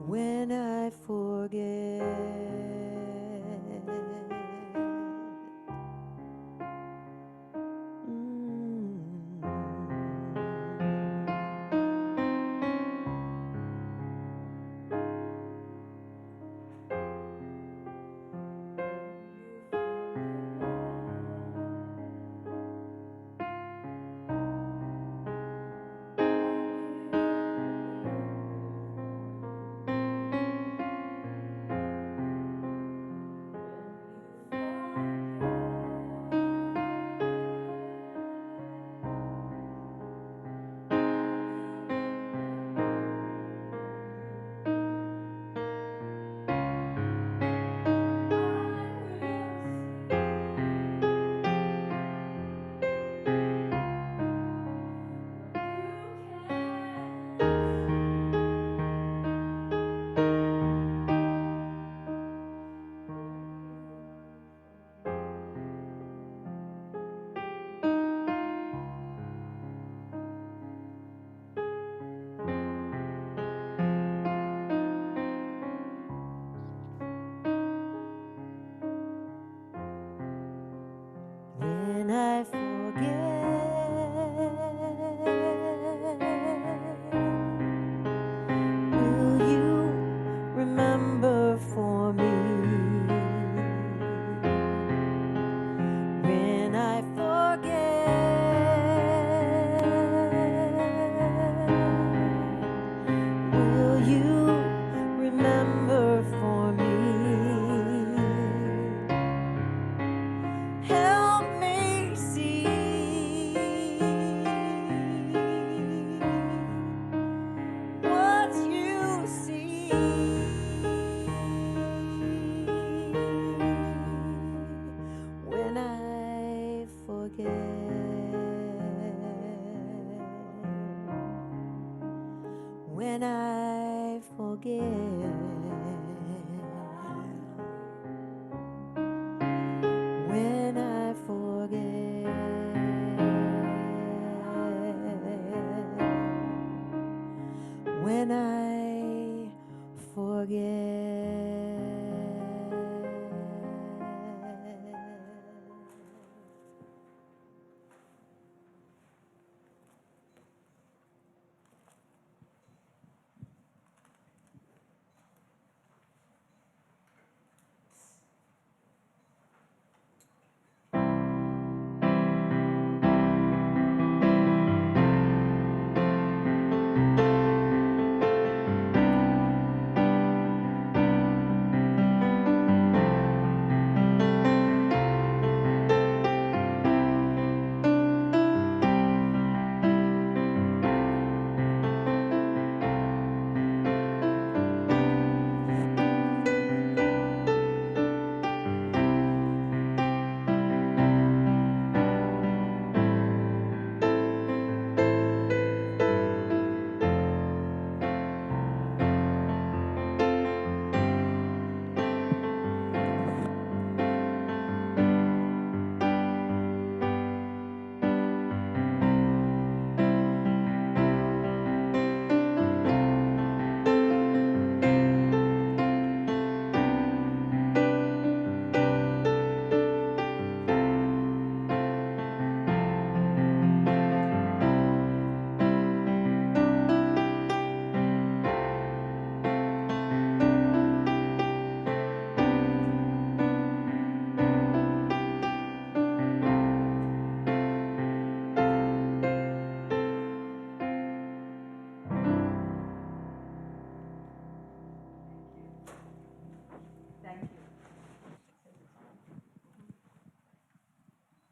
when I forget. When I forget, will you remember for me? When I forget, will you remember for me? Help me see what you see. When I forget, when I forget, when I forget, when I forget.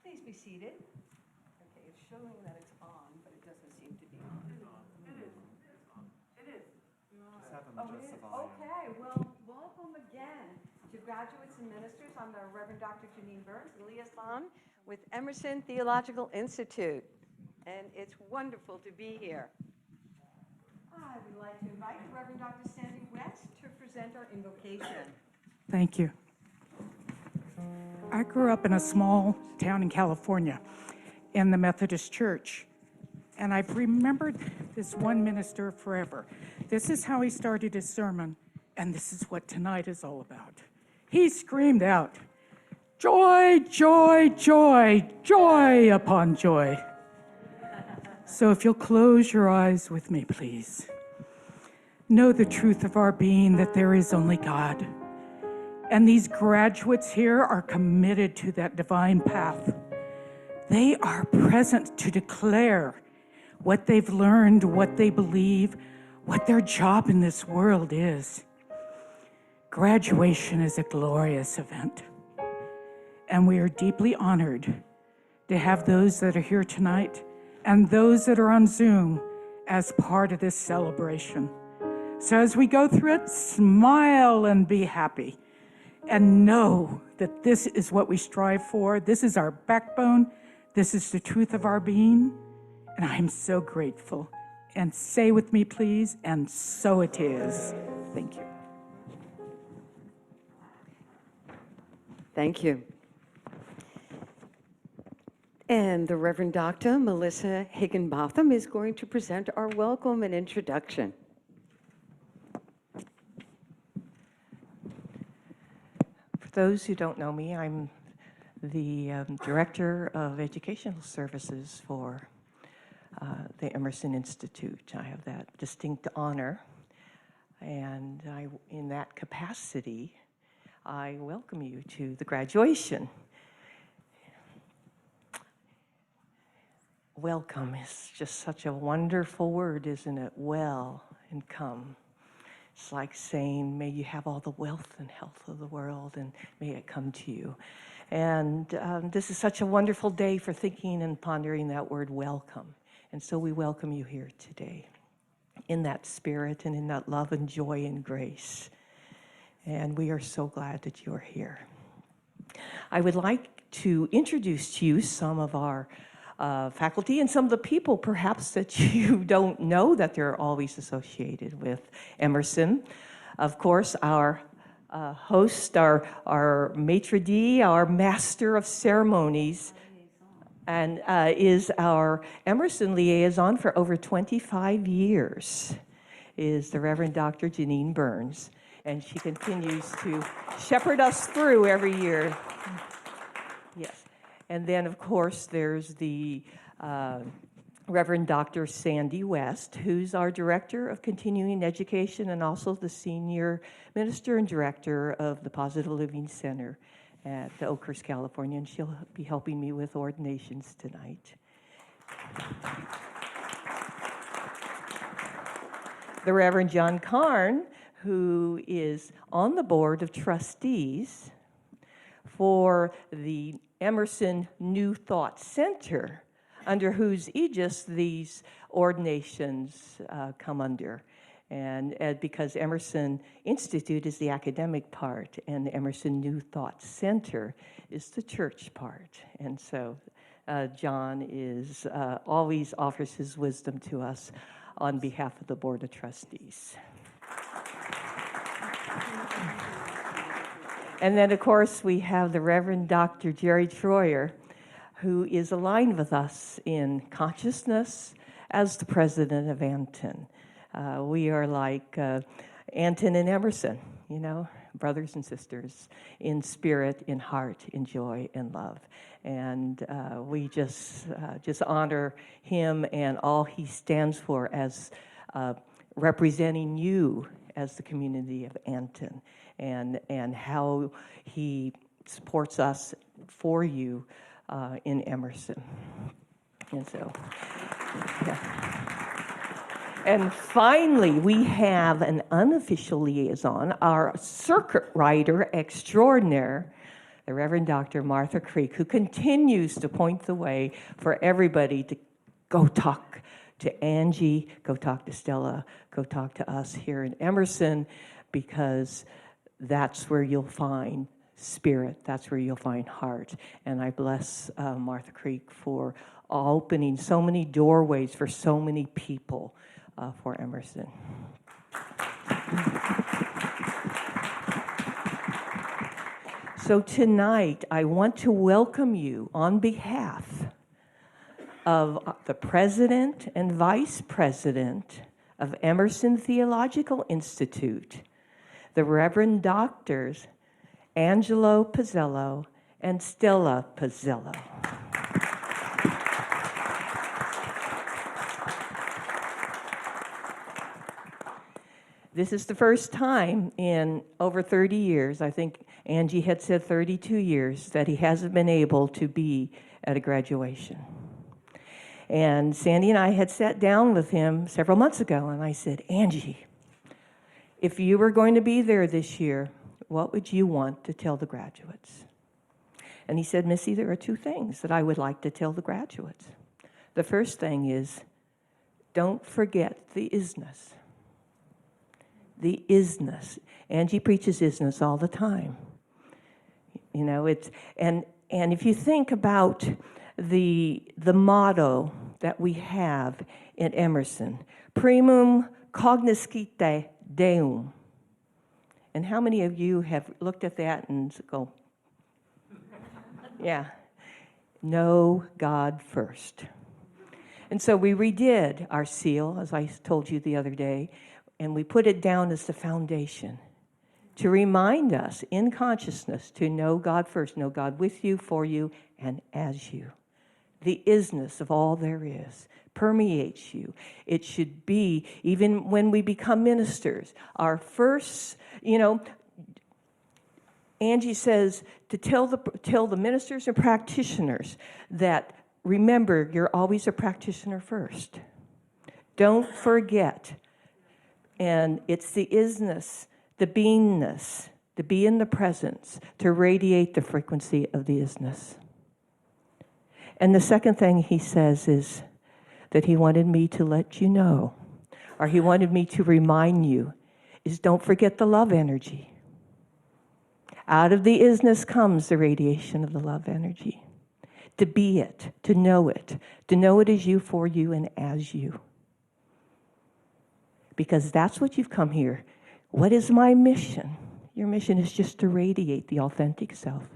Please be seated. Okay, it's showing that it's on, but it doesn't seem to be on. It is. It is. Just have them Oh, it adjust is? the volume. Okay, well, welcome again to graduates and ministers. I'm the Reverend Dr. Janine Burns, liaison with Emerson Theological Institute, and it's wonderful to be here. I would like to invite the Reverend Dr. Sandy West to present our invocation. Thank you. I grew up in a small town in California in the Methodist Church. And I've remembered this one minister forever. This is how he started his sermon, and this is what tonight is all about. He screamed out, "Joy, joy, joy, joy upon joy." So if you'll close your eyes with me, please. Know the truth of our being, that there is only God. And these graduates here are committed to that divine path. They are present to declare what they've learned, what they believe, what their job in this world is. Graduation is a glorious event, and we are deeply honored to have those that are here tonight and those that are on Zoom as part of this celebration. So as we go through it, smile and be happy, and know that this is what we strive for. This is our backbone. This is the truth of our being, and I am so grateful. And say with me, please, and so it is. Thank you. Thank you. And the Reverend Dr. Melissa Higginbotham is going to present our welcome and introduction. For those who don't know me, I'm the Director of Educational Services for the Emerson Institute. I have that distinct honor, and in that capacity, I welcome you to the graduation. Welcome is just such a wonderful word, isn't it? Well and come. It's like saying, may you have all the wealth and health of the world, and may it come to you. And this is such a wonderful day for thinking and pondering that word welcome. And so we welcome you here today in that spirit and in that love and joy and grace. And we are so glad that you're here. I would like to introduce to you some of our faculty and some of the people perhaps that you don't know that they're always associated with Emerson. Of course, our host, our maitre d', our master of ceremonies, and is our Emerson liaison for over 25 years, is the Reverend Dr. Janine Burns. And she continues to shepherd us through every year. Yes. And then, of course, there's the Reverend Dr. Sandy West, who's our Director of Continuing Education and also the Senior Minister and Director of the Positive Living Center at Oakhurst, California, and she'll be helping me with ordinations tonight. The Reverend John Karn, who is on the Board of Trustees for the Emerson New Thought Center, under whose aegis these ordinations come under. And because Emerson Institute is the academic part, and the Emerson New Thought Center is the church part. And so John is always offers his wisdom to us on behalf of the Board of Trustees. And then, of course, we have the Reverend Dr. Jerry Troyer, who is aligned with us in consciousness as the president of Anton. We are like Anton and Emerson, you know, brothers and sisters in spirit, in heart, in joy, and love. And we just honor him and all he stands for as representing you as the community of Anton, and how he supports us for you in Emerson. And so, yeah. And finally, we have an unofficial liaison, our circuit rider extraordinaire, the Reverend Dr. Martha Creek, who continues to point the way for everybody to go talk to Angie, go talk to Stella, go talk to us here in Emerson, because that's where you'll find spirit, that's where you'll find heart. And I bless Martha Creek for opening so many doorways for so many people for Emerson. So tonight, I want to welcome you on behalf of the president and vice president of Emerson Theological Institute, the Reverend Doctors Angelou Pizzello and Stella Pizzello. This is the first time in over 30 years, I think Angie had said 32 years, that he hasn't been able to be at a graduation. And Sandy and I had sat down with him several months ago, and I said, Angie, if you were going to be there this year, what would you want to tell the graduates? And he said, Missy, there are two things that I would like to tell the graduates. The first thing is, don't forget the isness. The isness. Angie preaches isness all the time. You know, it's and if you think about the motto that we have in Emerson, primum cognoscite Deum. And how many of you have looked at that and go, yeah, know God first. And so we redid our seal, as I told you the other day, and we put it down as the foundation to remind us in consciousness to know God first, know God with you, for you, and as you. The isness of all there is permeates you. It should be, even when we become ministers, our first, Angie says to tell the ministers and practitioners that, remember, you're always a practitioner first. Don't forget. And it's the isness, the beingness, to be in the presence, to radiate the frequency of the isness. And the second thing he says is that he wanted me to let you know, or he wanted me to remind you, is don't forget the love energy. Out of the isness comes the radiation of the love energy. To be it, to know it as you, for you, and as you. Because that's what you've come here. What is my mission? Your mission is just to radiate the authentic self.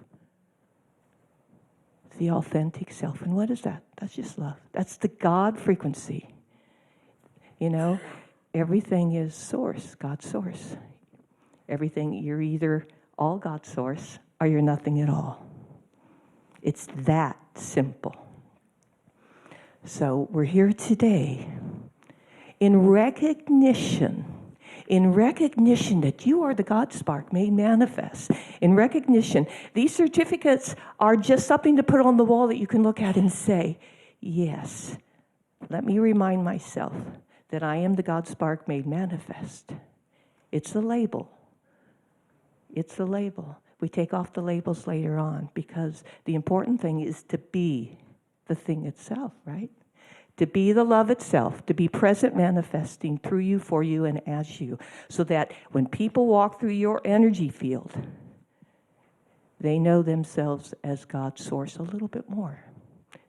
The authentic self. And what is that? That's just love. That's the God frequency. Everything is source, God's source. Everything, you're either all God's source or you're nothing at all. It's that simple. So we're here today in recognition that you are the God spark made manifest. In recognition, these certificates are just something to put on the wall that you can look at and say, yes, let me remind myself that I am the God spark made manifest. It's a label. It's a label. We take off the labels later on because the important thing is to be the thing itself, right? To be the love itself, to be present manifesting through you, for you, and as you, so that when people walk through your energy field, they know themselves as God's source a little bit more.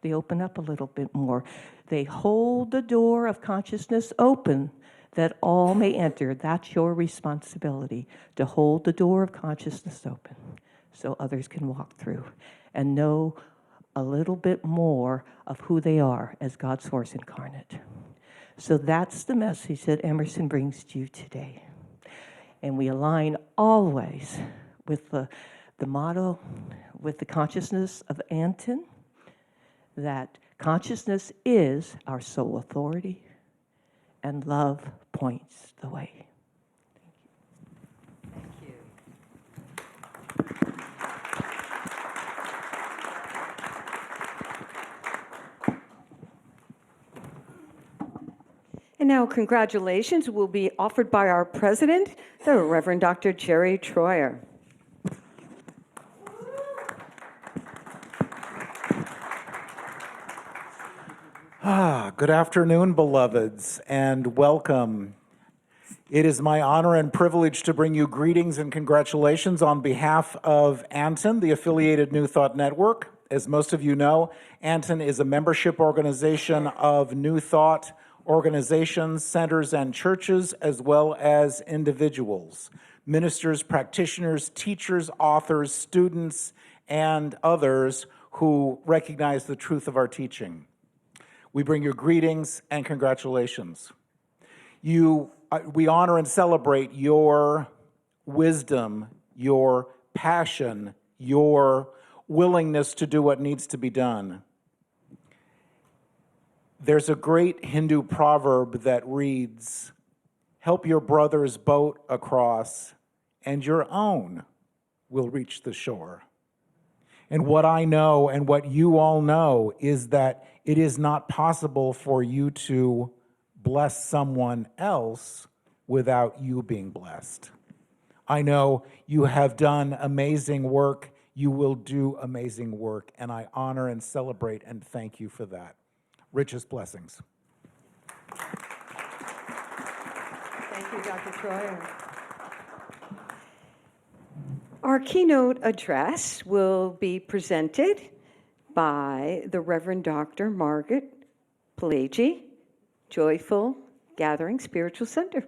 They open up a little bit more. They hold the door of consciousness open that all may enter. That's your responsibility, to hold the door of consciousness open so others can walk through and know a little bit more of who they are as God's source incarnate. So that's the message that Emerson brings to you today. And we align always with the motto, with the consciousness of Anton, that consciousness is our sole authority and love points the way. Thank you. And now congratulations will be offered by our president, the Reverend Dr. Jerry Troyer. Good afternoon, beloveds, and welcome. It is my honor and privilege to bring you greetings and congratulations on behalf of Anton, the affiliated New Thought Network. As most of you know, Anton is a membership organization of New Thought organizations, centers, and churches, as well as individuals, ministers, practitioners, teachers, authors, students, and others who recognize the truth of our teaching. we bring you greetings and congratulations. We honor and celebrate your wisdom, your passion, your willingness to do what needs to be done. There's a great Hindu proverb that reads, "Help your brother's boat across, and your own will reach the shore." And what I know and what you all know is that it is not possible for you to bless someone else without you being blessed. I know you have done amazing work. You will do amazing work, and I honor and celebrate and thank you for that. Richest blessings. Thank you, Dr. Troyer. Our keynote address will be presented by the Reverend Dr. Margaret Pelagi, Joyful Gathering Spiritual Center.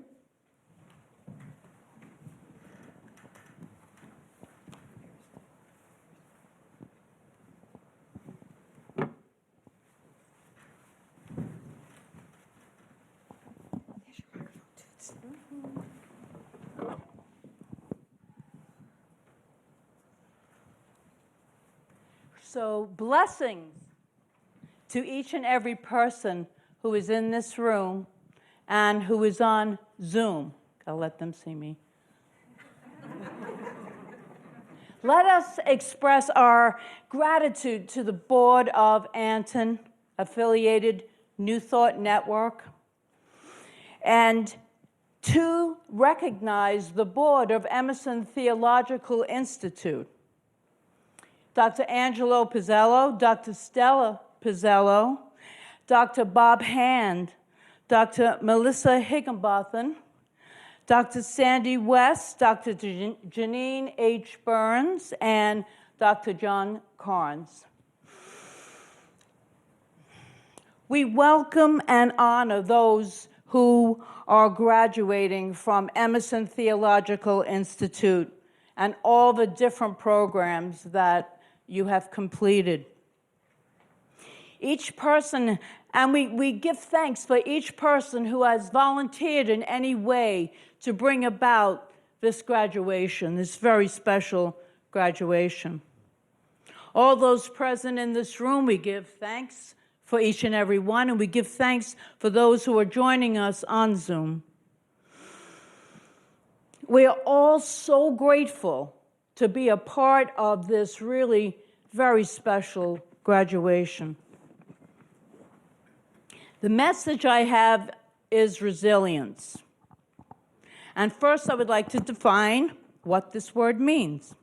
So blessings to each and every person who is in this room and who is on Zoom. I'll let them see me. Let us express our gratitude to the board of Anton, affiliated New Thought Network, and to recognize the board of Emerson Theological Institute. Dr. Angelou Pizzello, Dr. Stella Pizzello, Dr. Bob Hand, Dr. Melissa Higginbotham, Dr. Sandy West, Dr. Janine H. Burns, and Dr. John Carnes. We welcome and honor those who are graduating from Emerson Theological Institute and all the different programs that you have completed. Each person, and we give thanks for each person who has volunteered in any way to bring about this graduation, this very special graduation. All those present in this room, we give thanks for each and every one, and we give thanks for those who are joining us on Zoom. We are all so grateful to be a part of this really very special graduation. The message I have is resilience. And first, I would like to define what this word means.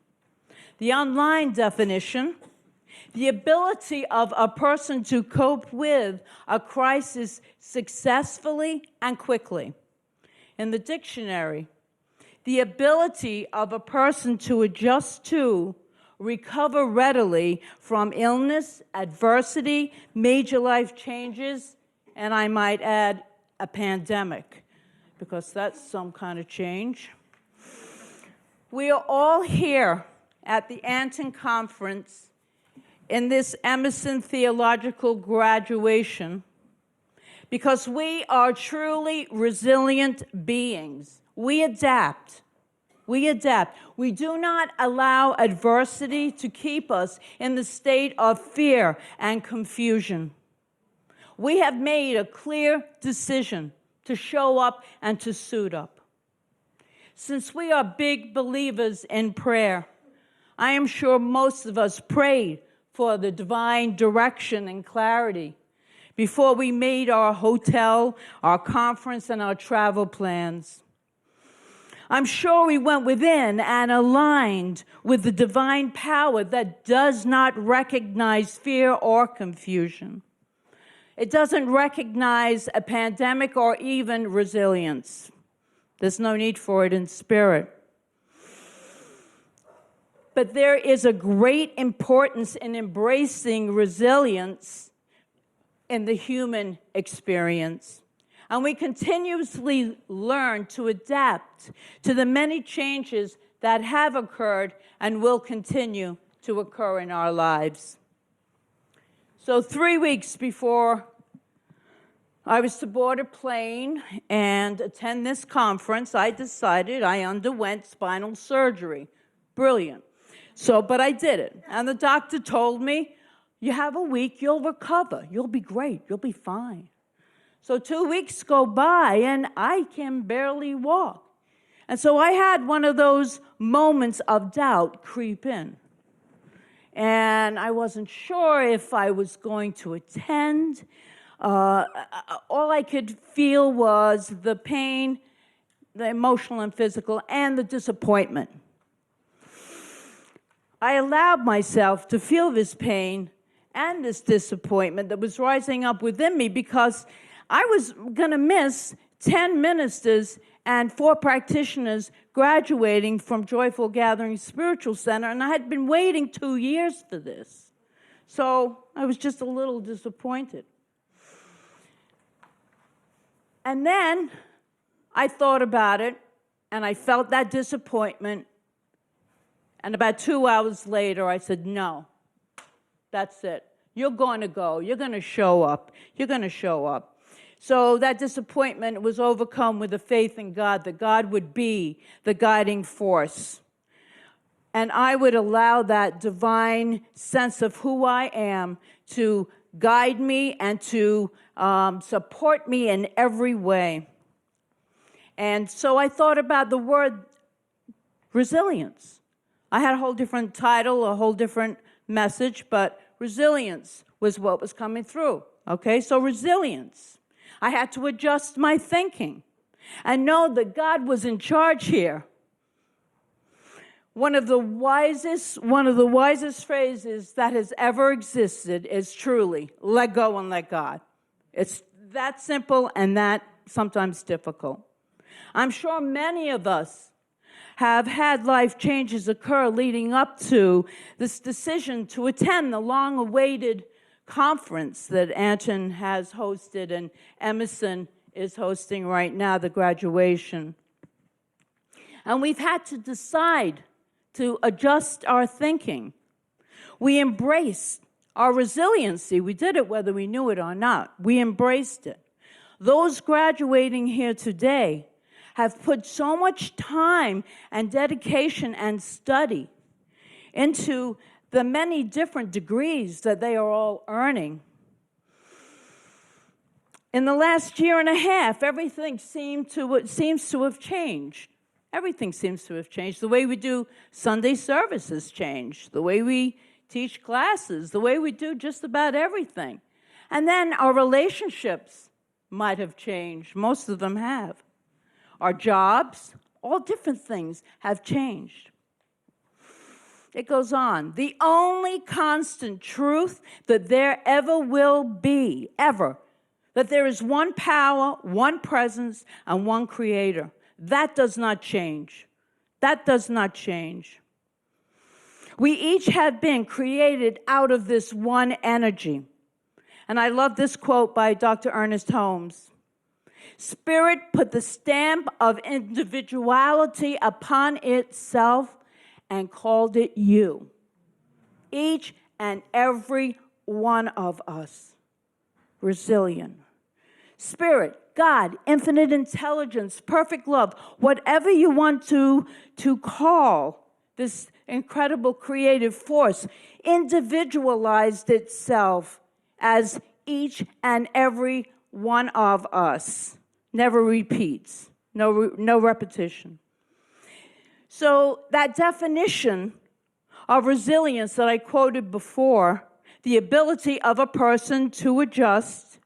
The online definition: the ability of a person to cope with a crisis successfully and quickly. In the dictionary, the ability of a person to adjust to, recover readily from illness, adversity, major life changes, and I might add, a pandemic, because that's some kind of change. We are all here at the Anton Conference in this Emerson Theological graduation because we are truly resilient beings. We adapt. We adapt. We do not allow adversity to keep us in the state of fear and confusion. We have made a clear decision to show up and to suit up. Since we are big believers in prayer, I am sure most of us prayed for the divine direction and clarity before we made our hotel, our conference, and our travel plans. I'm sure we went within and aligned with the divine power that does not recognize fear or confusion. It doesn't recognize a pandemic or even resilience. There's no need for it in spirit. But there is a great importance in embracing resilience in the human experience. And we continuously learn to adapt to the many changes that have occurred and will continue to occur in our lives. So 3 weeks before I was to board a plane and attend this conference. I decided I underwent spinal surgery. Brilliant. But I did it. And the doctor told me, you have a week, you'll recover. You'll be great. You'll be fine. So 2 weeks go by, and I can barely walk. And so I had one of those moments of doubt creep in. And I wasn't sure if I was going to attend. All I could feel was the pain, the emotional and physical, and the disappointment. I allowed myself to feel this pain and this disappointment that was rising up within me because I was going to miss 10 ministers and 4 practitioners graduating from Joyful Gathering Spiritual Center, and I had been waiting 2 years for this. So I was just a little disappointed. And then I thought about it, and I felt that disappointment. And about 2 hours later, I said, no, that's it. You're going to go. You're going to show up. You're going to show up. So that disappointment was overcome with a faith in God, that God would be the guiding force. And I would allow that divine sense of who I am to guide me and to support me in every way. And so I thought about the word resilience. I had a whole different title, a whole different message, but resilience was what was coming through. Okay, so resilience. I had to adjust my thinking and know that God was in charge here. One of the wisest phrases that has ever existed is truly, let go and let God. It's that simple and that sometimes difficult. I'm sure many of us have had life changes occur leading up to this decision to attend the long-awaited conference that Anton has hosted and Emerson is hosting right now, the graduation. And we've had to decide to adjust our thinking. We embraced our resiliency. We did it whether we knew it or not. We embraced it. Those graduating here today have put so much time and dedication and study into the many different degrees that they are all earning. In the last year and a half, everything seems to have changed. Everything seems to have changed. The way we do Sunday services changed. The way we teach classes. The way we do just about everything. And then our relationships might have changed. Most of them have. Our jobs, all different things have changed. It goes on. The only constant truth that there ever will be, ever, that there is one power, one presence, and one creator. That does not change. That does not change. We each have been created out of this one energy. And I love this quote by Dr. Ernest Holmes. Spirit put the stamp of individuality upon itself and called it you. Each and every one of us. Resilient. Spirit, God, infinite intelligence, perfect love, whatever you want to call this incredible creative force, individualized itself as each and every one of us. Never repeats, no repetition. So that definition of resilience that I quoted before, the ability of a person to adjust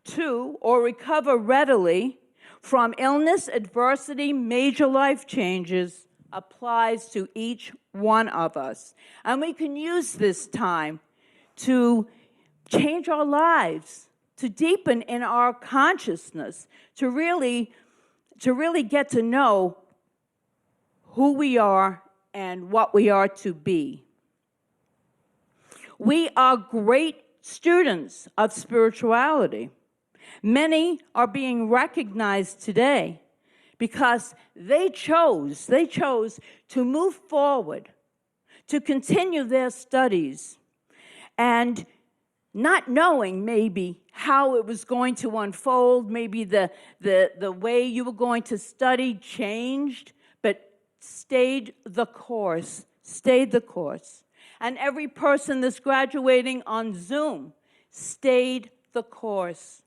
to or recover readily from illness, adversity, major life changes, applies to each one of us. And we can use this time to change our lives, to deepen in our consciousness, to really get to know who we are and what we are to be. We are great students of spirituality. Many are being recognized today because they chose to move forward, to continue their studies, and not knowing maybe how it was going to unfold, maybe the way you were going to study changed, but stayed the course, And every person that's graduating on Zoom stayed the course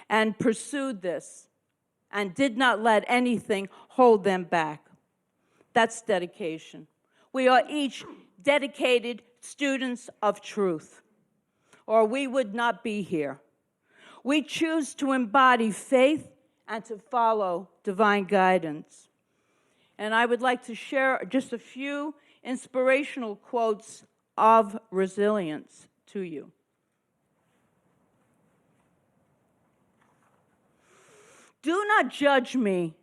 and pursued this and did not let anything hold them back. That's dedication. We are each dedicated students of truth, or we would not be here. We choose to embody faith and to follow divine guidance. And I would like to share just a few inspirational quotes of resilience to you. Do not judge me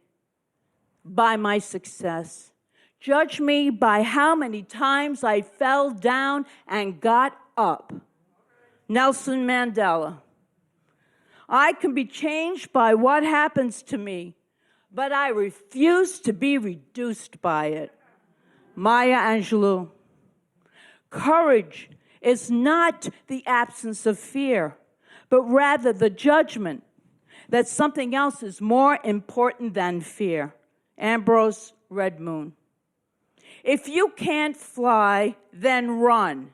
by my success. Judge me by how many times I fell down and got up. Nelson Mandela. I can be changed by what happens to me, but I refuse to be reduced by it. Maya Angelou. Courage is not the absence of fear, but rather the judgment that something else is more important than fear. Ambrose Redmoon. If you can't fly, then run.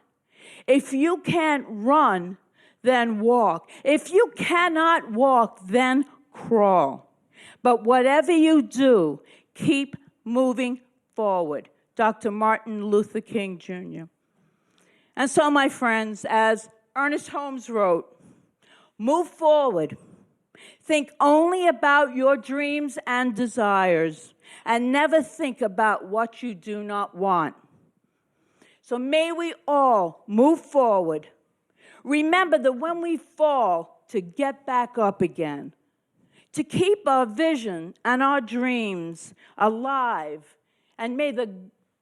If you can't run, then walk. If you cannot walk, then crawl. But whatever you do, keep moving forward. Dr. Martin Luther King, Jr. And so, my friends, as Ernest Holmes wrote, move forward. Think only about your dreams and desires, and never think about what you do not want. So may we all move forward. Remember that when we fall, to get back up again, to keep our vision and our dreams alive, and may the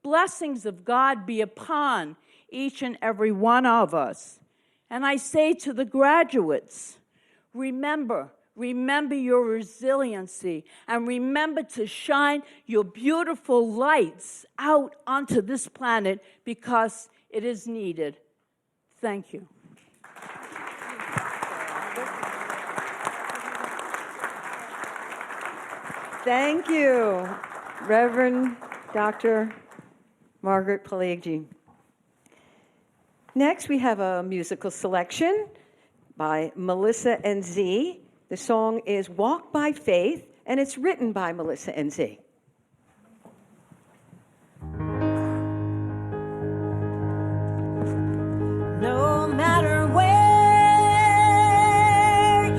blessings of God be upon each and every one of us. And I say to the graduates, remember your resiliency, and remember to shine your beautiful lights out onto this planet because it is needed. Thank you. Thank you, Reverend Dr. Margaret Pileggi. Next, we have a musical selection by Melissa NZ. The song is Walk by Faith, and it's written by Melissa NZ. No matter where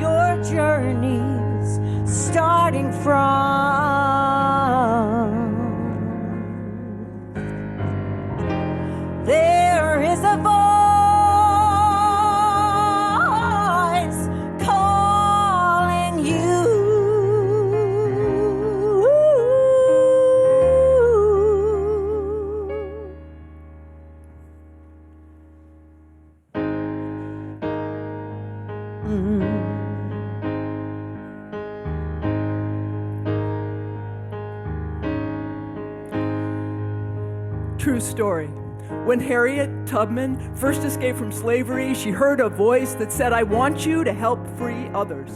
your journey's starting from, there is a voice calling you. True story. When Harriet Tubman first escaped from slavery, she heard a voice that said, "I want you to help free others."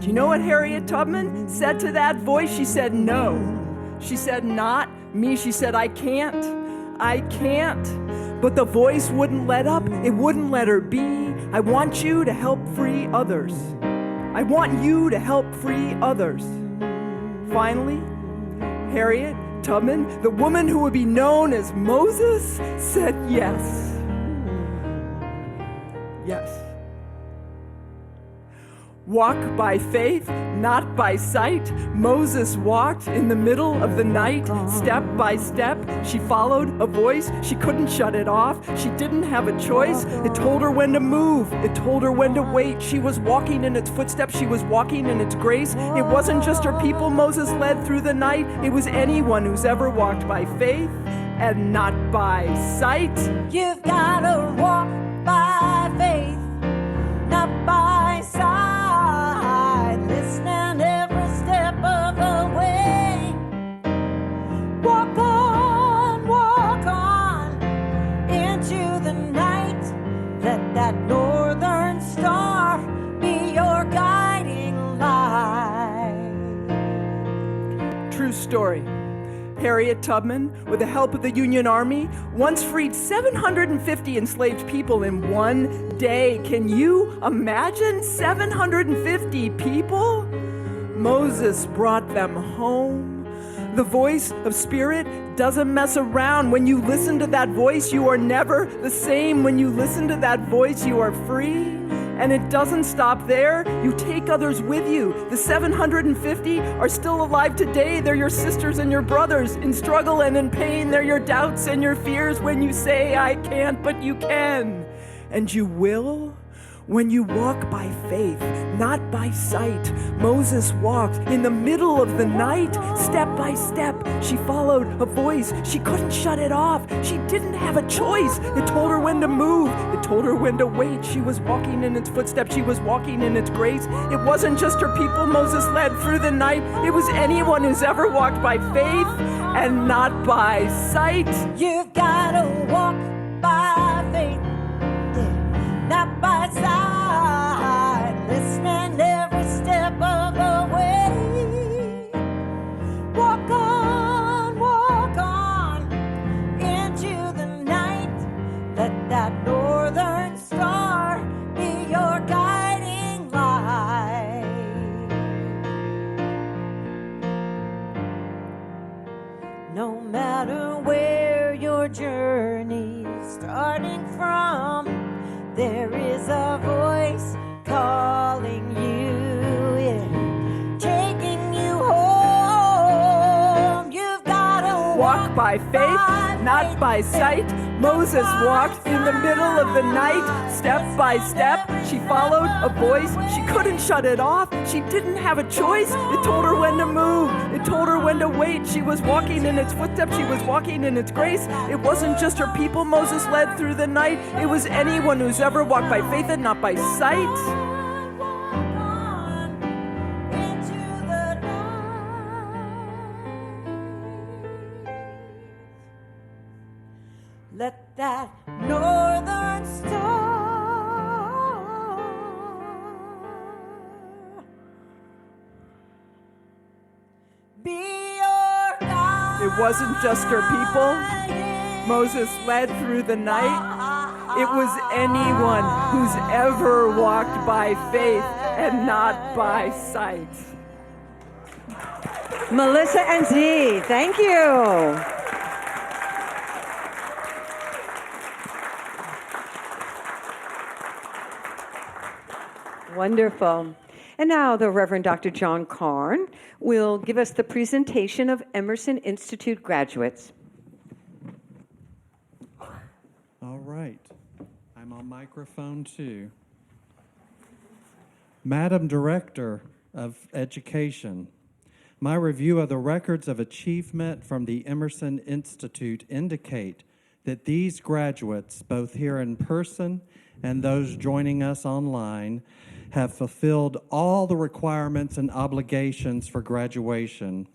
Do you know what Harriet Tubman said to that voice? She said, "No." She said, "Not me." She said, I can't. But the voice wouldn't let up. It wouldn't let her be. I want you to help free others. I want you to help free others. Finally, Harriet Tubman, the woman who would be known as Moses, said yes. Yes. Walk by faith, not by sight. Moses walked in the middle of the night, step by step. She followed a voice. She couldn't shut it off. She didn't have a choice. It told her when to move. It told her when to wait. She was walking in its footsteps. She was walking in its grace. It wasn't just her people Moses led through the night. It was anyone who's ever walked by faith and not by sight. You've gotta walk by faith, not by sight. Listen every step of the way. Walk on into the night. Let that Lord story. Harriet Tubman, with the help of the Union Army, once freed 750 enslaved people in one day. Can you imagine 750 people? Moses brought them home. The voice of Spirit doesn't mess around. When you listen to that voice, you are never the same. When you listen to that voice, you are free. And it doesn't stop there. You take others with you. The 750 are still alive today. They're your sisters and your brothers in struggle and in pain. They're your doubts and your fears when you say, I can't, but you can. And you will. When you walk by faith, not by sight. Moses walked in the middle of the night, step by step. She followed a voice. She couldn't shut it off. She didn't have a choice. It told her when to move. It told her when to wait. She was walking in its footsteps. She was walking in its grace. It wasn't just her people Moses led through the night. It was anyone who's ever walked by faith and not by sight. You've got to walk by faith, not by sight. Listening every step of the way. Walk on into the night. Let that northern star be your guiding light. No matter where your journey is starting from, there is a voice calling you, taking you home. You've got to Walk by faith, not by sight. Moses walked in the middle of the night, step by step. She followed a voice. She couldn't shut it off. She didn't have a choice. It told her when to move. It told her when to wait. She was walking in its footsteps. She was walking in its grace. It wasn't just her people Moses led through the night. It was anyone who's ever walked by faith and not by sight. Let that northern star be your guide. It wasn't just her people Moses led through the night. It was anyone who's ever walked by faith and not by sight. Melissa and Dee, thank you. Wonderful. And now the Reverend Dr. John Karn will give us the presentation of Emerson Institute graduates. All right. I'm on microphone too. Madam Director of Education, my review of the records of achievement from the Emerson Institute indicate that these graduates, both here in person and those joining us online, have fulfilled all the requirements and obligations for graduation.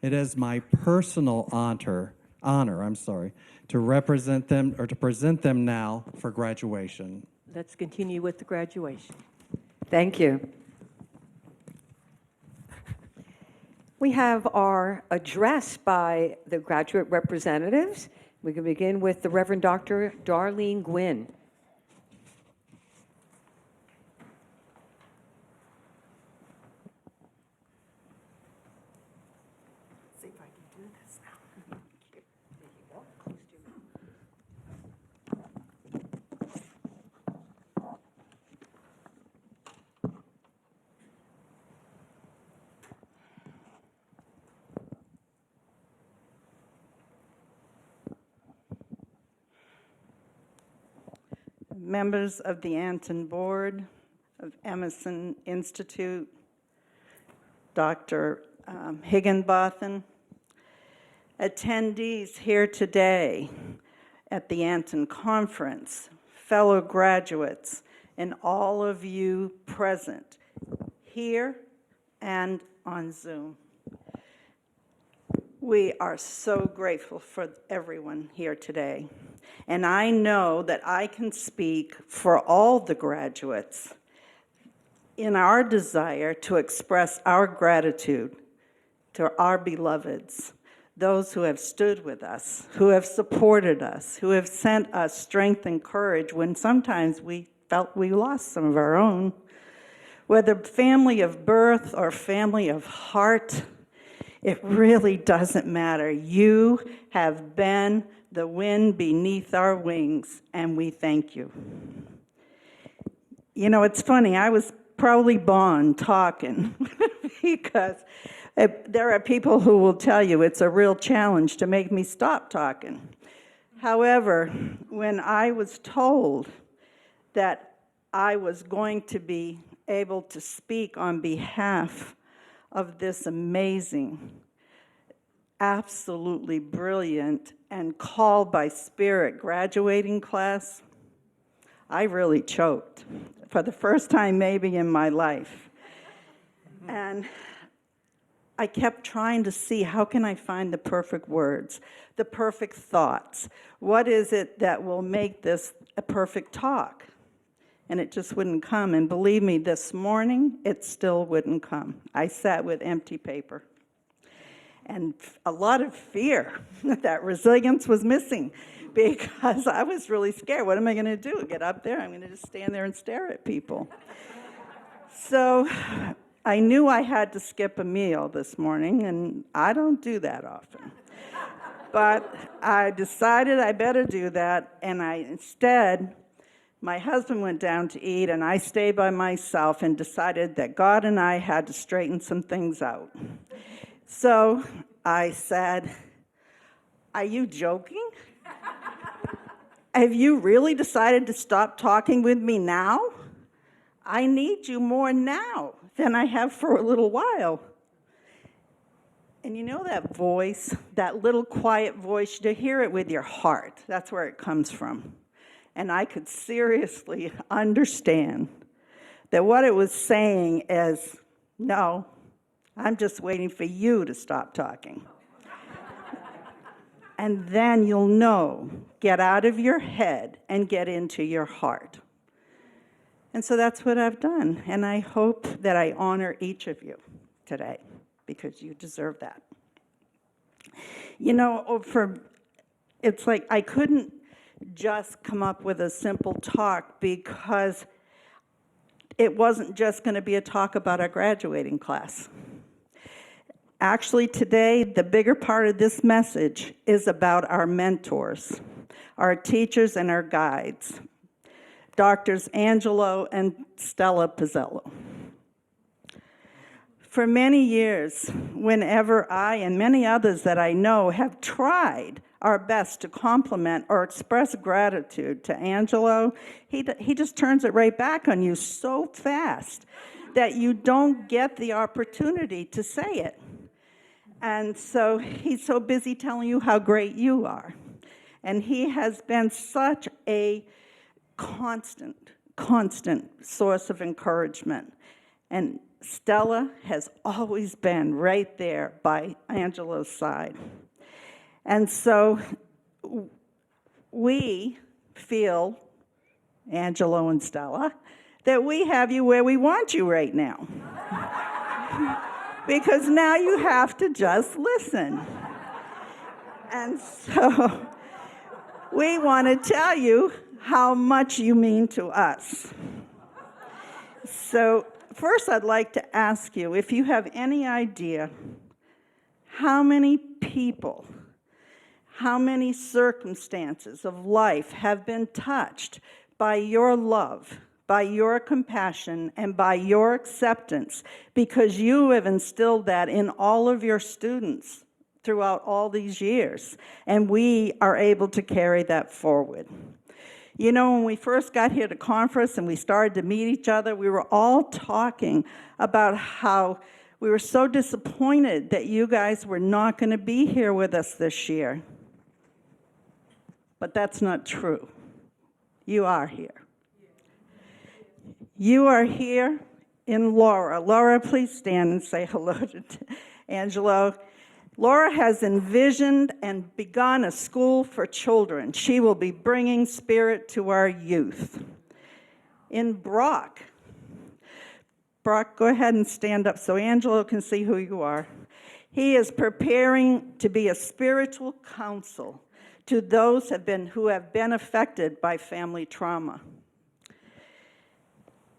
It is my personal honor, to represent them or to present them now for graduation. Let's continue with the graduation. Thank you. We have our address by the graduate representatives. We can begin with the Reverend Dr. Darlene Gwynn. Members of the Anton Board of Emerson Institute, Dr. Higginbotham, attendees here today at the Anton Conference, fellow graduates, and all of you present here and on Zoom. We are so grateful for everyone here today. And I know that I can speak for all the graduates in our desire to express our gratitude to our beloveds, those who have stood with us, who have supported us, who have sent us strength and courage when sometimes we felt we lost some of our own. Whether family of birth or family of heart, it really doesn't matter. You have been the wind beneath our wings, and we thank you. You know, it's funny, I was probably born talking because there are people who will tell you it's a real challenge to make me stop talking. However, when I was told that I was going to be able to speak on behalf of this amazing, absolutely brilliant, and called by Spirit graduating class, I really choked for the first time maybe in my life. And I kept trying to see, how can I find the perfect words, the perfect thoughts? What is it that will make this a perfect talk? And it just wouldn't come. And believe me, this morning, it still wouldn't come. I sat with empty paper. And a lot of fear that resilience was missing, because I was really scared. What am I going to do? Get up there? I'm going to just stand there and stare at people. So I knew I had to skip a meal this morning, and I don't do that often. But I decided I better do that, and my husband went down to eat, and I stayed by myself and decided that God and I had to straighten some things out. So I said, "Are you joking? Have you really decided to stop talking with me now? I need you more now than I have for a little while." And you know that voice, that little quiet voice, you hear it with your heart. That's where it comes from. And I could seriously understand that what it was saying is, no, I'm just waiting for you to stop talking. And then you'll know, get out of your head and get into your heart. And so that's what I've done. And I hope that I honor each of you today, because you deserve that. You know, it's like I couldn't just come up with a simple talk, because it wasn't just going to be a talk about our graduating class. Actually, today, the bigger part of this message is about our mentors, our teachers and our guides, Doctors Angelou and Stella Pizzello. For many years, whenever I and many others that I know have tried our best to compliment or express gratitude to Angelou, he just turns it right back on you so fast that you don't get the opportunity to say it. And so he's so busy telling you how great you are. And he has been such a constant source of encouragement. And Stella has always been right there by Angelou's side. And so we feel, Angelou and Stella, that we have you where we want you right now. Because now you have to just listen. And so we want to tell you how much you mean to us. So first, I'd like to ask you if you have any idea how many people, how many circumstances of life have been touched by your love, by your compassion, and by your acceptance, because you have instilled that in all of your students throughout all these years, and we are able to carry that forward. You know, when we first got here to conference and we started to meet each other, we were all talking about how we were so disappointed that you guys were not going to be here with us this year. But that's not true. You are here. You are here in Laura. Laura, please stand and say hello to Angelou. Laura has envisioned and begun a school for children. She will be bringing spirit to our youth. In Brock, go ahead and stand up so Angelou can see who you are. He is preparing to be a spiritual counsel to those who have been affected by family trauma.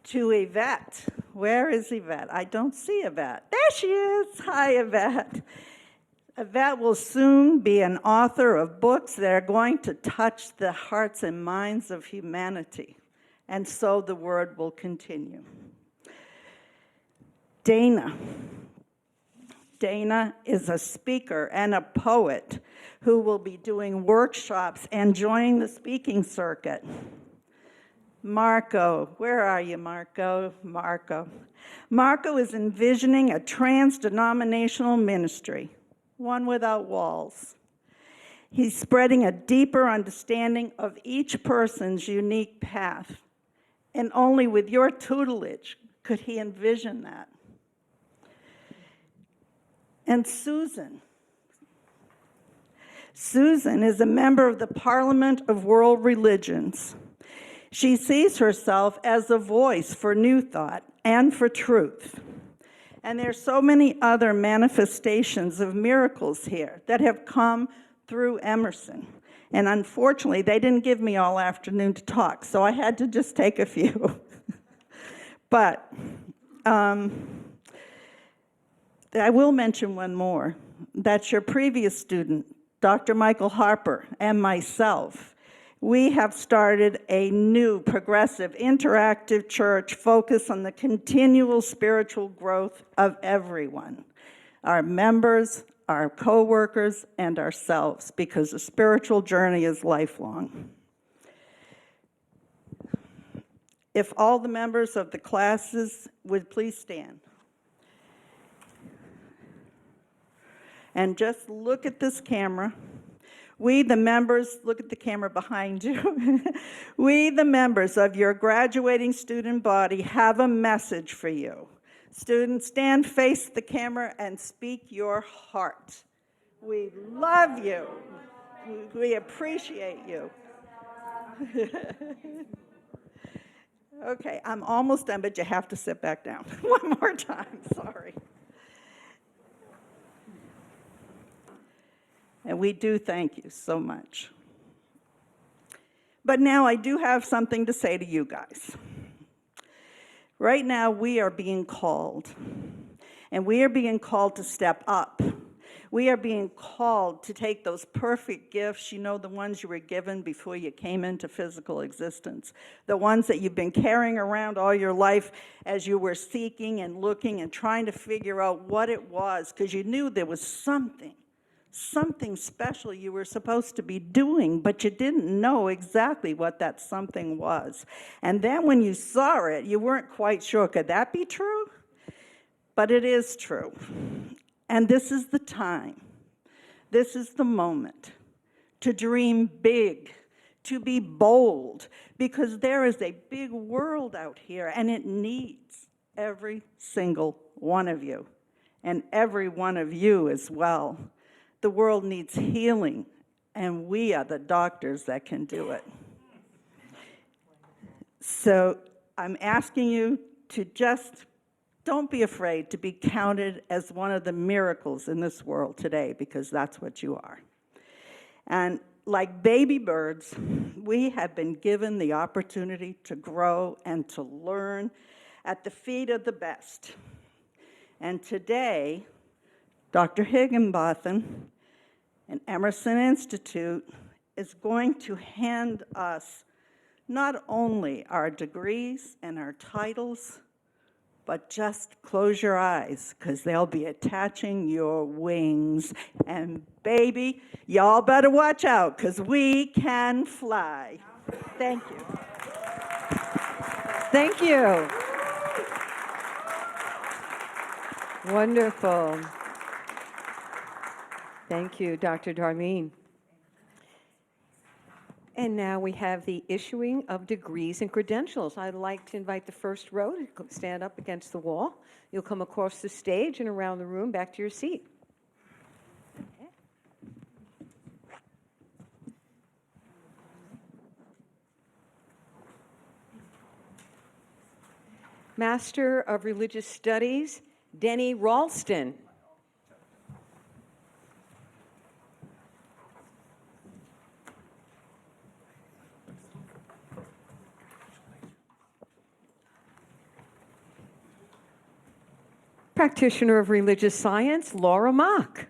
To Yvette. Where is Yvette? I don't see Yvette. There she is. Hi, Yvette. Yvette will soon be an author of books that are going to touch the hearts and minds of humanity. And so the word will continue. Dana. Dana is a speaker and a poet who will be doing workshops and joining the speaking circuit. Marco, where are you, Marco? Marco is envisioning a trans-denominational ministry, one without walls. He's spreading a deeper understanding of each person's unique path, and only with your tutelage could he envision that. And Susan. Susan is a member of the Parliament of World Religions. She sees herself as a voice for new thought and for truth. And there's so many other manifestations of miracles here that have come through Emerson. And unfortunately, they didn't give me all afternoon to talk, so I had to just take a few. But I will mention one more. That's your previous student, Dr. Michael Harper, and myself. We have started a new, progressive, interactive church focused on the continual spiritual growth of everyone, our members, our co-workers, and ourselves, because the spiritual journey is lifelong. If all the members of the classes would please stand. And just look at this camera. We, the members, look at the camera behind you. We, the members of your graduating student body, have a message for you. Students, stand, face the camera, and speak your heart. We love you. We appreciate you. Okay, I'm almost done, but you have to sit back down. One more time, sorry. And we do thank you so much. But now I do have something to say to you guys. Right now we are being called, and we are being called to step up. We are being called to take those perfect gifts, you know, the ones you were given before you came into physical existence, the ones that you've been carrying around all your life as you were seeking and looking and trying to figure out what it was, because you knew there was something special you were supposed to be doing, but you didn't know exactly what that something was. And then when you saw it, you weren't quite sure, could that be true? But it is true. And this is the time, this is the moment to dream big, to be bold, because there is a big world out here, and it needs every single one of you, and every one of you as well. The world needs healing, and we are the doctors that can do it. So I'm asking you to just don't be afraid to be counted as one of the miracles in this world today, because that's what you are. And like baby birds, we have been given the opportunity to grow and to learn at the feet of the best. And today, Dr. Higginbotham and Emerson Institute is going to hand us not only our degrees and our titles, but just close your eyes, because they'll be attaching your wings. And baby, y'all better watch out, because we can fly. Thank you. Thank you. Wonderful. Thank you, Dr. Darlene. And now we have the issuing of degrees and credentials. I'd like to invite the first row to stand up against the wall. You'll come across the stage and around the room back to your seat. Okay. Master of Religious Studies, Denny Ralston. Practitioner of Religious Science, Laura Mock.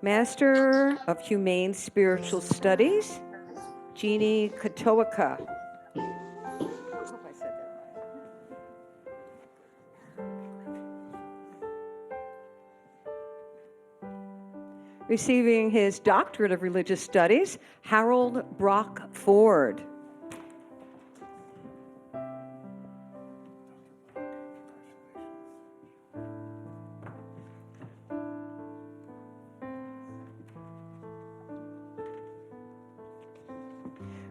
Master of Humane Spiritual Studies, Jeannie Katoaka. I hope I said that right. Receiving his Doctorate of Religious Studies, Harold Brock Ford.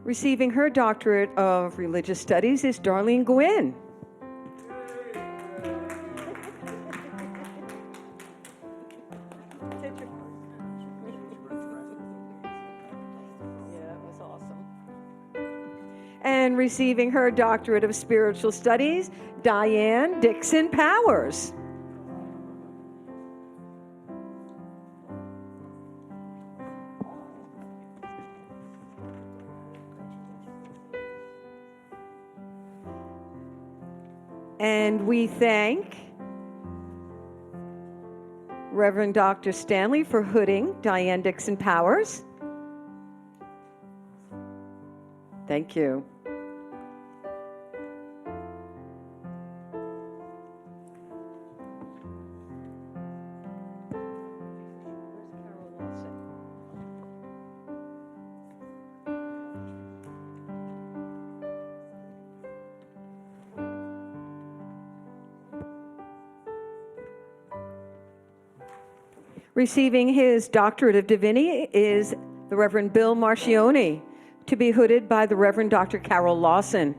Receiving her Doctorate of Religious Studies is Darlene Gwynn. Yeah, that was awesome. And receiving her Doctorate of Spiritual Studies, Diane Dixon Powers. And we thank Reverend Dr. Stanley for hooding Diane Dixon Powers. Thank you. Receiving his Doctorate of Divinity is the Reverend Bill Marcioni, to be hooded by the Reverend Dr. Carol Lawson.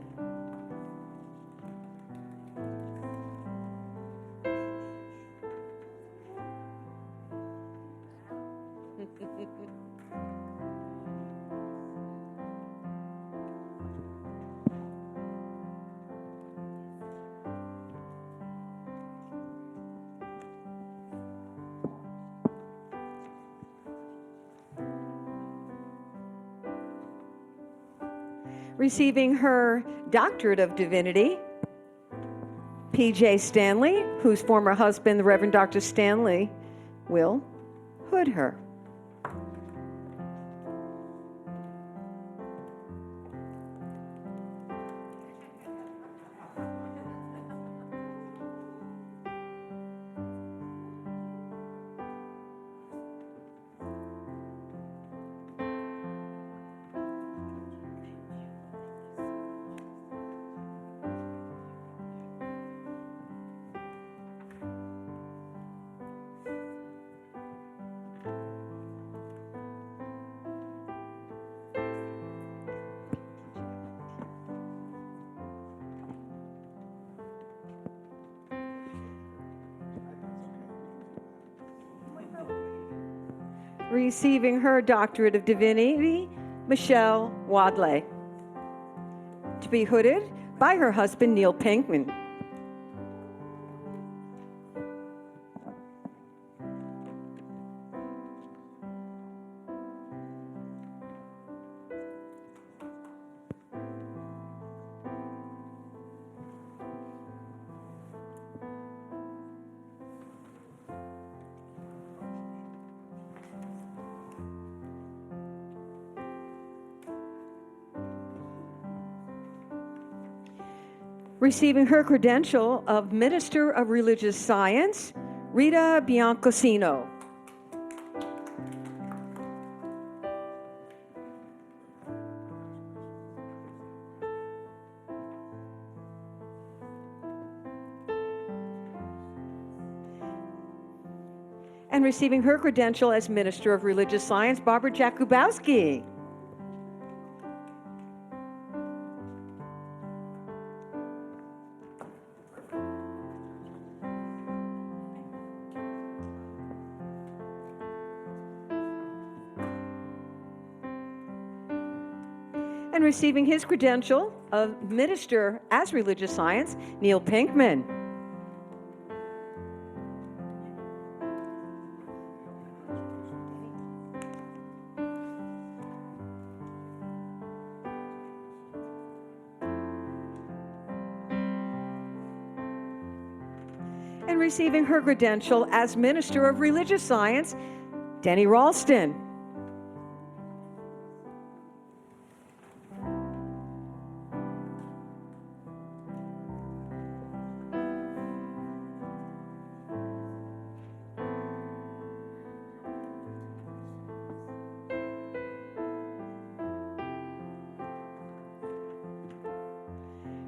Receiving her Doctorate of Divinity, P.J. Stanley, whose former husband, the Reverend Dr. Stanley, will hood her. Receiving her Doctorate of Divinity, Michelle Wadley, to be hooded by her husband, Neil Pinkman. Receiving her credential of Minister of Religious Science, Rita Biancosino. And receiving her credential as Minister of Religious Science, Barbara Jakubowski. And receiving his credential of Minister as Religious Science, Neil Pinkman. And receiving her credential as Minister of Religious Science, Denny Ralston.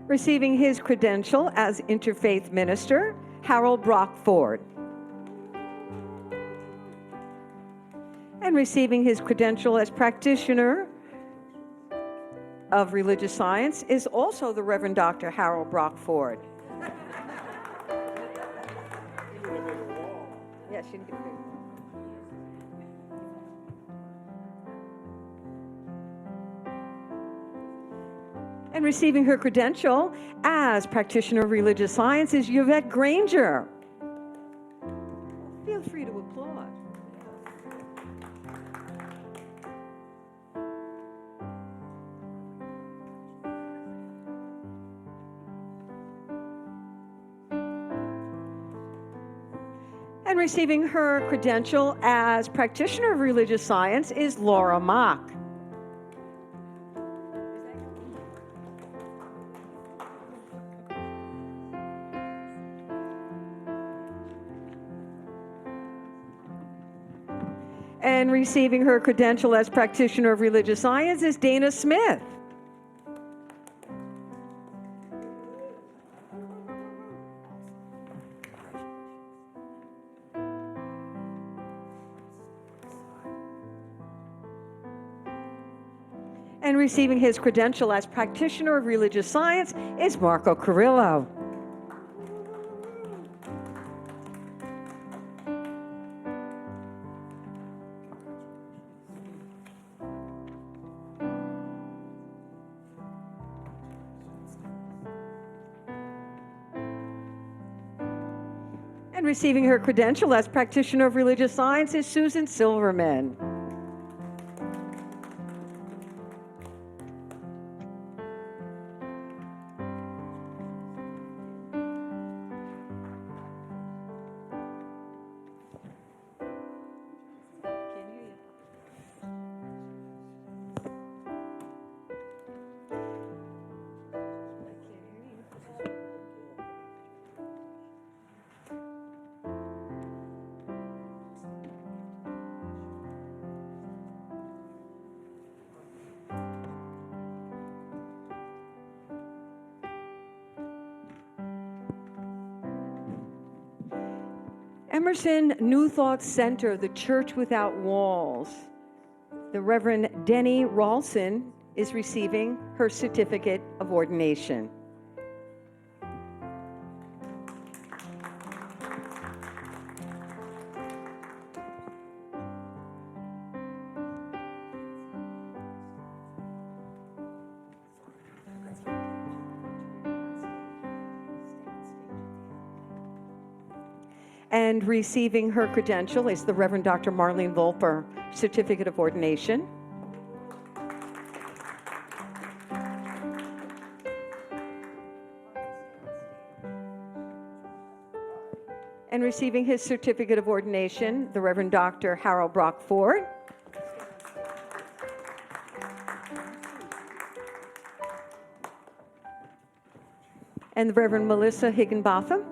Receiving his credential as Interfaith Minister, Harold Brock Ford. And receiving his credential as Practitioner of Religious Science is also the Reverend Dr. Harold Brock Ford. Yes, you can get a big wall. And receiving her credential as Practitioner of Religious Science is Yvette Granger. Feel free to applaud. And receiving her credential as Practitioner of Religious Science is Laura Mock. And receiving her credential as Practitioner of Religious Science is Dana Smith. And receiving his credential as Practitioner of Religious Science is Marco Carrillo. And receiving her credential as Practitioner of Religious Science is Susan Silverman. Emerson New Thought Center, the Church Without Walls. The Reverend Denny Ralston is receiving her certificate of ordination. And receiving her credential is the Reverend Dr. Marlene Volper, Certificate of Ordination. And receiving his Certificate of Ordination, the Reverend Dr. Harold Brock Ford. And the Reverend Melissa Higginbotham.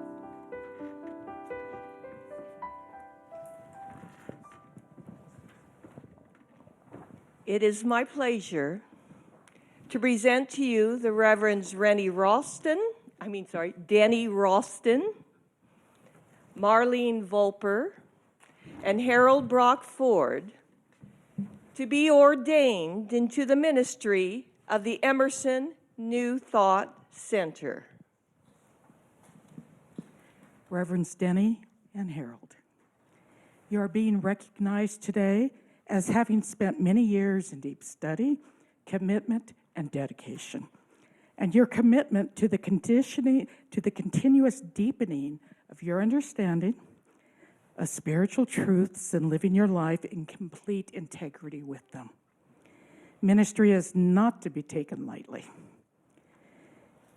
It is my pleasure to present to you the Reverends Denny Ralston, Marlene Volper, and Harold Brock Ford to be ordained into the ministry of the Emerson New Thought Center. Reverends Denny and Harold, you are being recognized today as having spent many years in deep study, commitment, and dedication, and your commitment to the continuous deepening of your understanding of spiritual truths and living your life in complete integrity with them. Ministry is not to be taken lightly.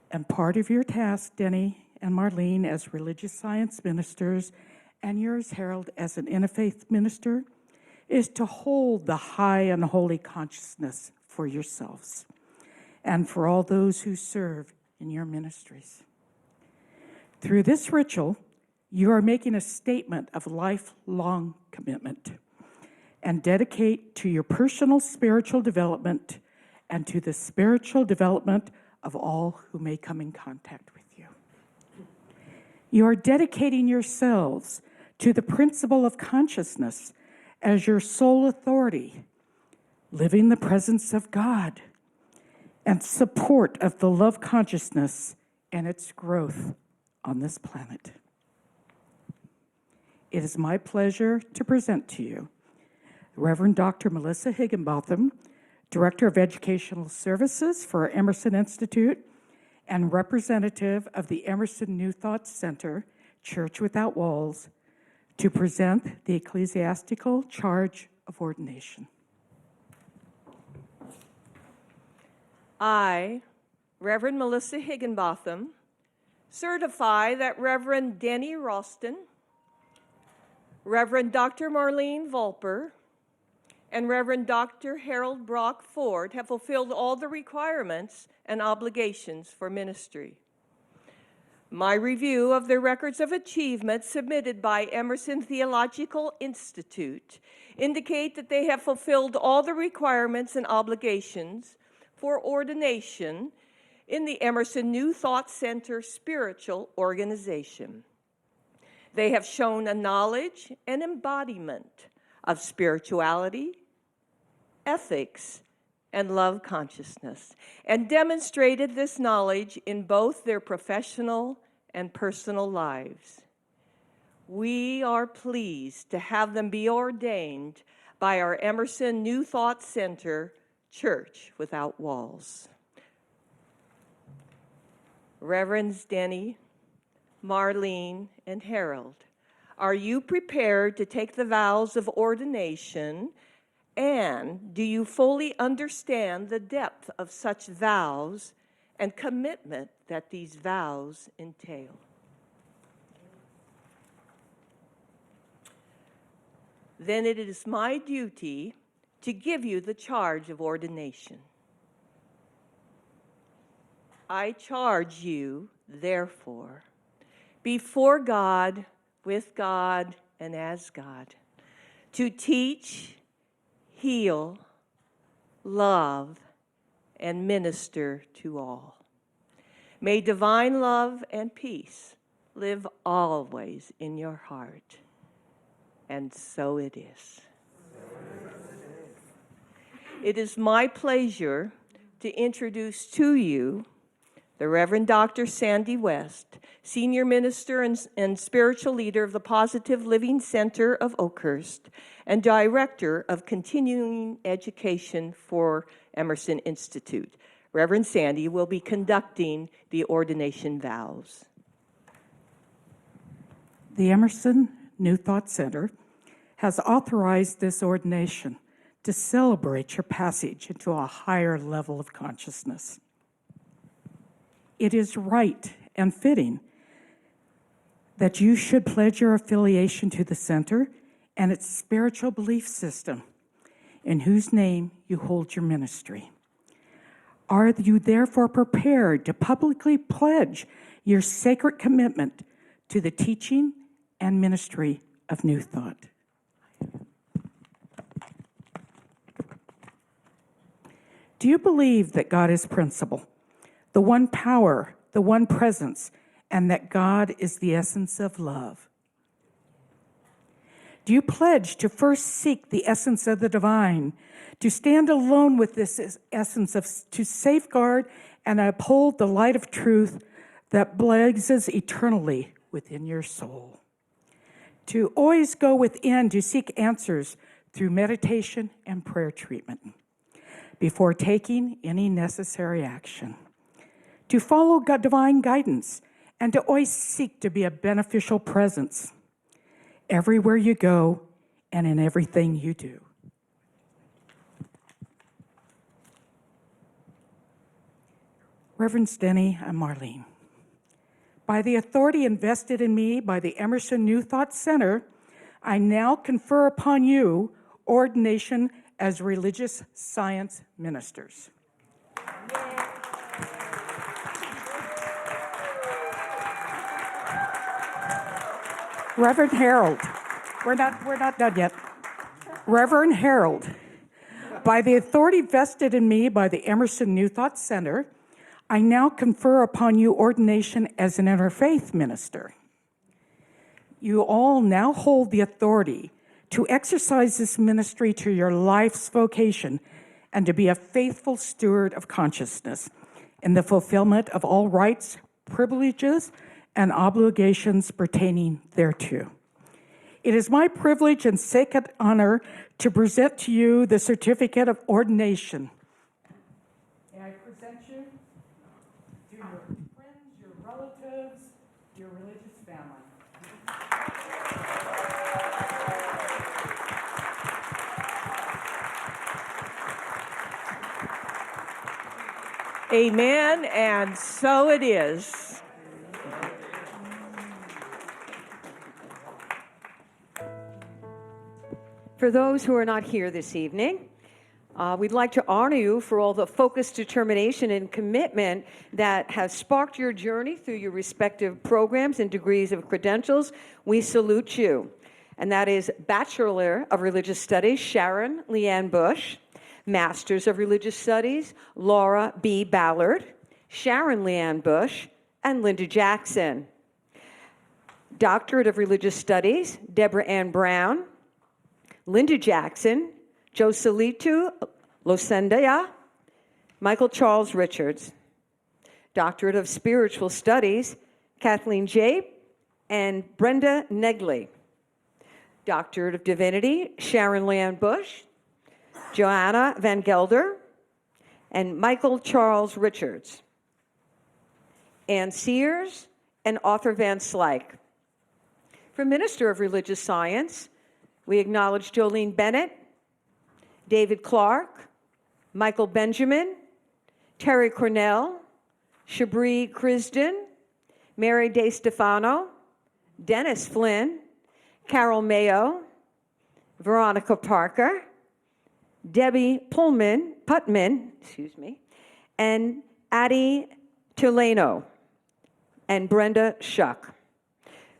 And part of your task, Denny and Marlene, as religious science ministers, and yours, Harold, as an interfaith minister, is to hold the high and holy consciousness for yourselves and for all those who serve in your ministries. Through this ritual, you are making a statement of lifelong commitment and dedicate to your personal spiritual development and to the spiritual development of all who may come in contact with you. You are dedicating yourselves to the principle of consciousness as your sole authority, living the presence of God and support of the love consciousness and its growth on this planet. It is my pleasure to present to you Reverend Dr. Melissa Higginbotham, Director of Educational Services for Emerson Institute and representative of the Emerson New Thought Center, Church Without Walls, to present the ecclesiastical charge of ordination. I, Reverend Melissa Higginbotham, certify that Reverend Denny Ralston, Reverend Dr. Marlene Volper, and Reverend Dr. Harold Brock Ford have fulfilled all the requirements and obligations for ministry. My review of the records of achievement submitted by Emerson Theological Institute indicate that they have fulfilled all the requirements and obligations for ordination in the Emerson New Thought Center spiritual organization. They have shown a knowledge and embodiment of spirituality, ethics, and love consciousness, and demonstrated this knowledge in both their professional and personal lives. We are pleased to have them be ordained by our Emerson New Thought Center, Church Without Walls. Reverends Denny, Marlene, and Harold, are you prepared to take the vows of ordination, and do you fully understand the depth of such vows and commitment that these vows entail? Then it is my duty to give you the charge of ordination. I charge you, therefore, before God, with God, and as God, to teach, heal, love, and minister to all. May divine love and peace live always in your heart. And so it is. It is my pleasure to introduce to you the Reverend Dr. Sandy West, Senior Minister and Spiritual Leader of the Positive Living Center of Oakhurst and Director of Continuing Education for Emerson Institute. Reverend Sandy will be conducting the ordination vows. The Emerson New Thought Center has authorized this ordination to celebrate your passage into a higher level of consciousness. It is right and fitting that you should pledge your affiliation to the center and its spiritual belief system, in whose name you hold your ministry. Are you therefore prepared to publicly pledge your sacred commitment to the teaching and ministry of New Thought? Do you believe that God is principle, the one power, the one presence, and that God is the essence of love? Do you pledge to first seek the essence of the divine, to stand alone with this essence, to safeguard and uphold the light of truth that blazes eternally within your soul? To always go within to seek answers through meditation and prayer treatment? before taking any necessary action, to follow divine guidance, and to always seek to be a beneficial presence everywhere you go and in everything you do. Reverends Denny and Marlene, by the authority invested in me by the Emerson New Thought Center, I now confer upon you ordination as religious science ministers. Reverend Harold, we're not done yet. Reverend Harold, by the authority vested in me by the Emerson New Thought Center, I now confer upon you ordination as an interfaith minister. You all now hold the authority to exercise this ministry to your life's vocation and to be a faithful steward of consciousness in the fulfillment of all rights, privileges, and obligations pertaining thereto. It is my privilege and sacred honor to present to you the certificate of ordination. May I present you to your friends, your relatives, your religious family. Amen, and so it is. For those who are not here this evening, we'd like to honor you for all the focused determination and commitment that has sparked your journey through your respective programs and degrees of credentials. We salute you. And that is Bachelor of Religious Studies, Sharon Leanne Bush. Masters of Religious Studies, Laura B. Ballard, Sharon Leanne Bush, and Linda Jackson. Doctorate of Religious Studies, Deborah Ann Brown, Linda Jackson, Joselitu Losendaya, Michael Charles Richards. Doctorate of Spiritual Studies, Kathleen Jape and Brenda Negley. Doctorate of Divinity, Sharon Leanne Bush, Joanna Van Gelder, and Michael Charles Richards. Ann Sears and Arthur Van Slyke. For Minister of Religious Science, we acknowledge Jolene Bennett, David Clark, Michael Benjamin, Terry Cornell, Shabri Crisden, Mary De Stefano, Dennis Flynn, Carol Mayo, Veronica Parker, Debbie Putman, and Addie Tulano, and Brenda Shuck.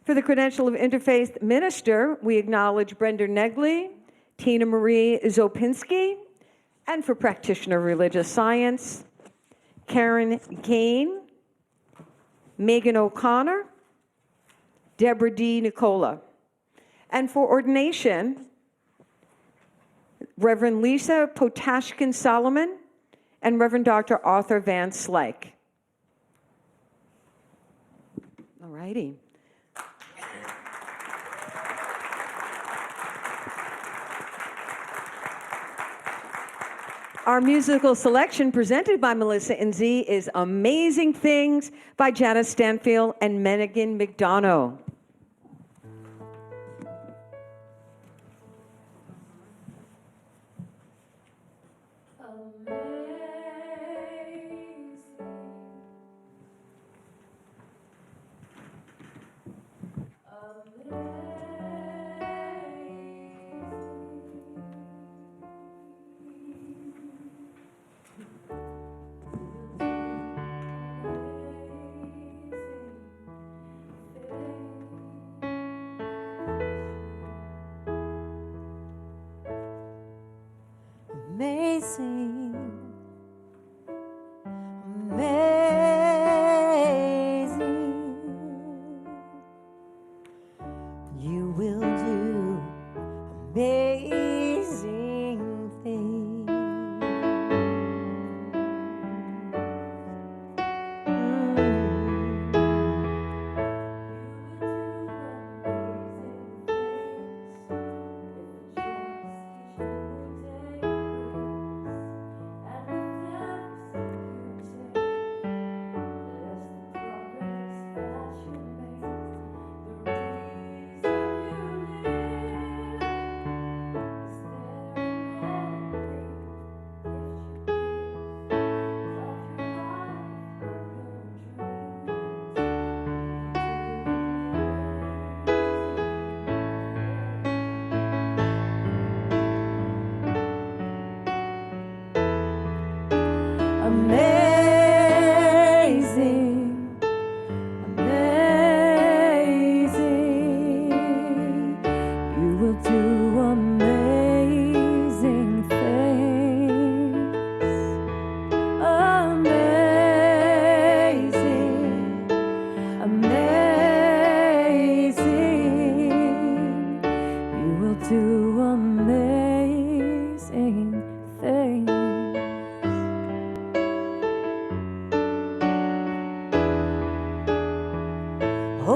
For the credential of Interfaith Minister, we acknowledge Brenda Negley, Tina Marie Zopinski, and for Practitioner of Religious Science, Karen Kane, Megan O'Connor, Deborah D. Nicola. And for ordination, Reverend Lisa Potashkin Solomon and Reverend Dr. Arthur Van Slyke. All righty. Our musical selection presented by Melissa Inzi is Amazing Things by Janice Stanfield and Megan McDonough. Amazing.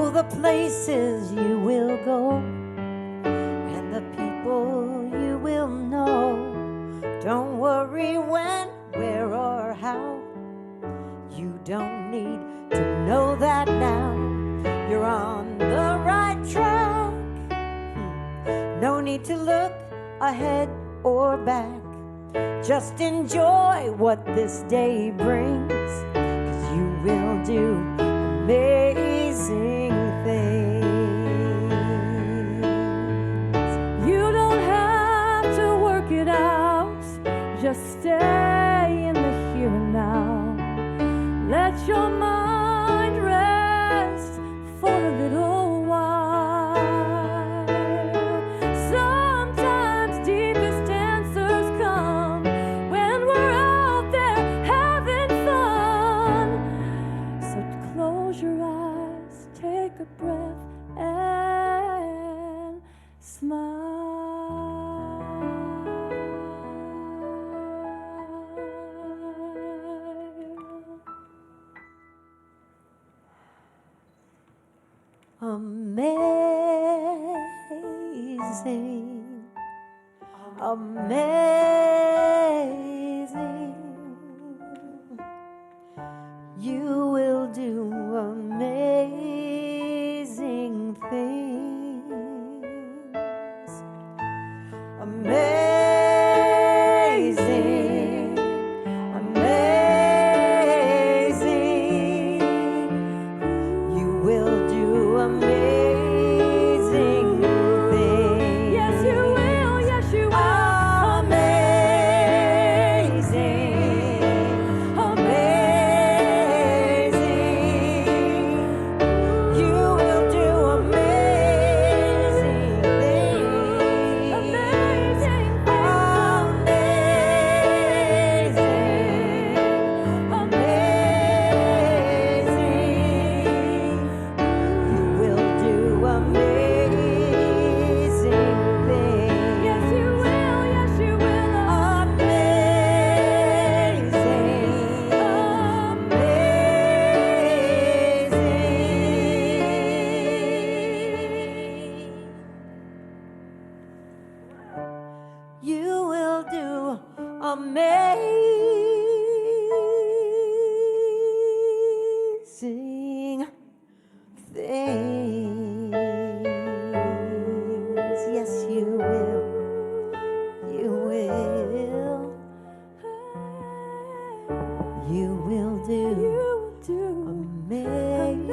know the places you will go and the people you will know. Don't worry when, where, or how. You don't need to know that now. You're on the right track. No need to look ahead or back. Just enjoy what this day brings, 'cause you will do amazing things. You don't have to work it out. Just stay in the here and now. Let your mind rest for a little while. Sometimes deepest answers come when we're out there having fun. So close your eyes, take a breath, and smile. Amazing, amazing. You will do amazing things. Amazing, amazing. You will do amazing things. Yes, you will. Yes, you will. Amazing, amazing. You will do amazing things. Amazing things. Amazing, amazing. You will do amazing things. Yes, you will. Yes, you will. Amazing, amazing. You will do amazing things. Yes, you will. You will. You will do amazing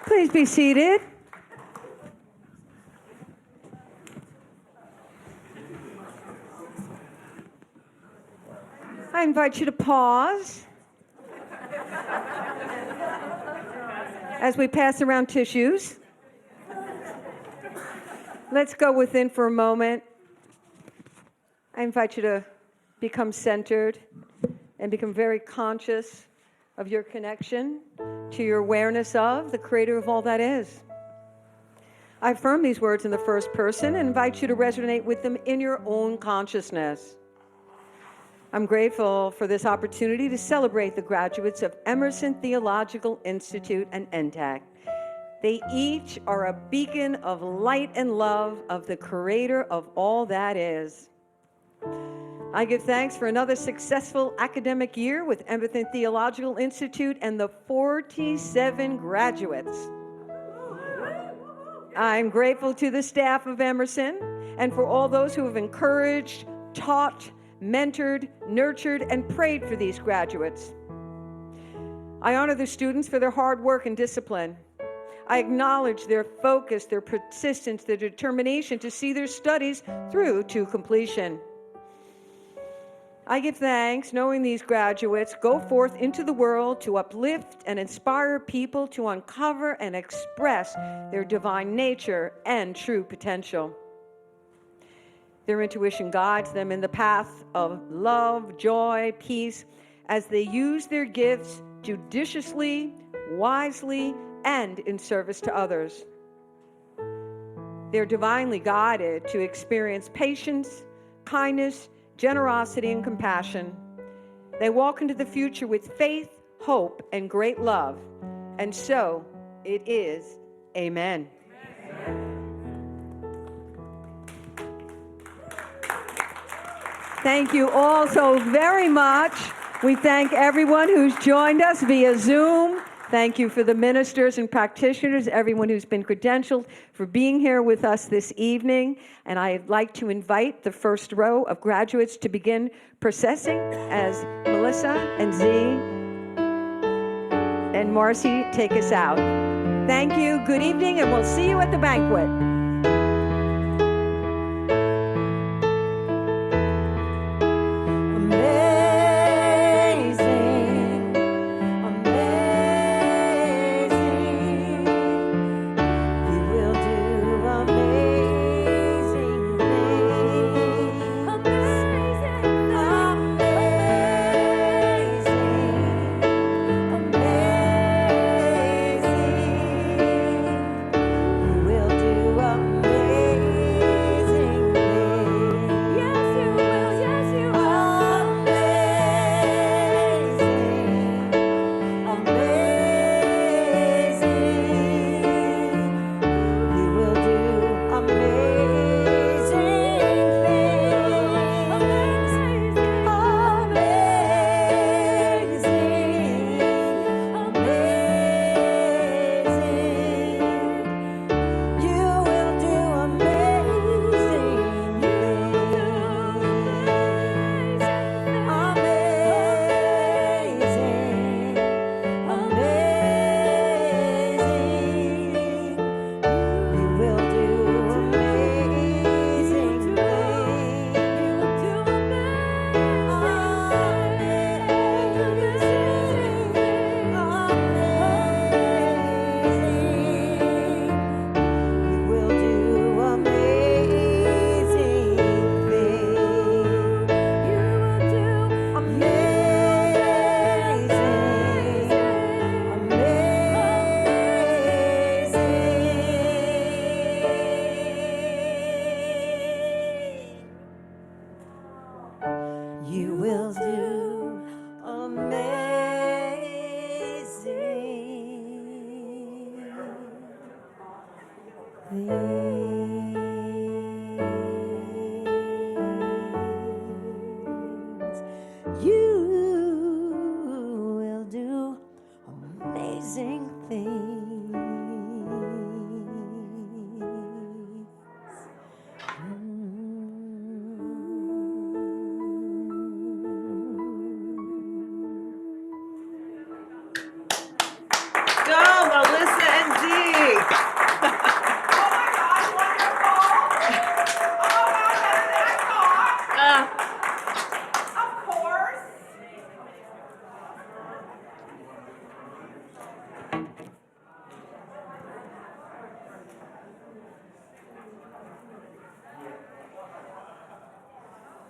Please be seated. I invite you to pause as we pass around tissues. Let's go within for a moment. I invite you to become centered and become very conscious of your connection to your awareness of the creator of all that is. I affirm these words in the first person and invite you to resonate with them in your own consciousness. I'm grateful for this opportunity to celebrate the graduates of Emerson Theological Institute and NTAC. They each are a beacon of light and love of the creator of all that is. I give thanks for another successful academic year with Emerson Theological Institute and the 47 graduates. I'm grateful to the staff of Emerson and for all those who have encouraged, taught, mentored, nurtured, and prayed for these graduates. I honor the students for their hard work and discipline. I acknowledge their focus, their persistence, their determination to see their studies through to completion. I give thanks knowing these graduates go forth into the world to uplift and inspire people to uncover and express their divine nature and true potential. Their intuition guides them in the path of love, joy, peace, as they use their gifts judiciously, wisely, and in service to others. They're divinely guided to experience patience, kindness, generosity, and compassion. They walk into the future with faith, hope, and great love. And so it is. Amen. Thank you all so very much. We thank everyone who's joined us via Zoom. Thank you for the ministers and practitioners, everyone who's been credentialed, for being here with us this evening. And I'd like to invite the first row of graduates to begin processing as Melissa and Z and Marcy take us out. Thank you, good evening, and we'll see you at the banquet. You will do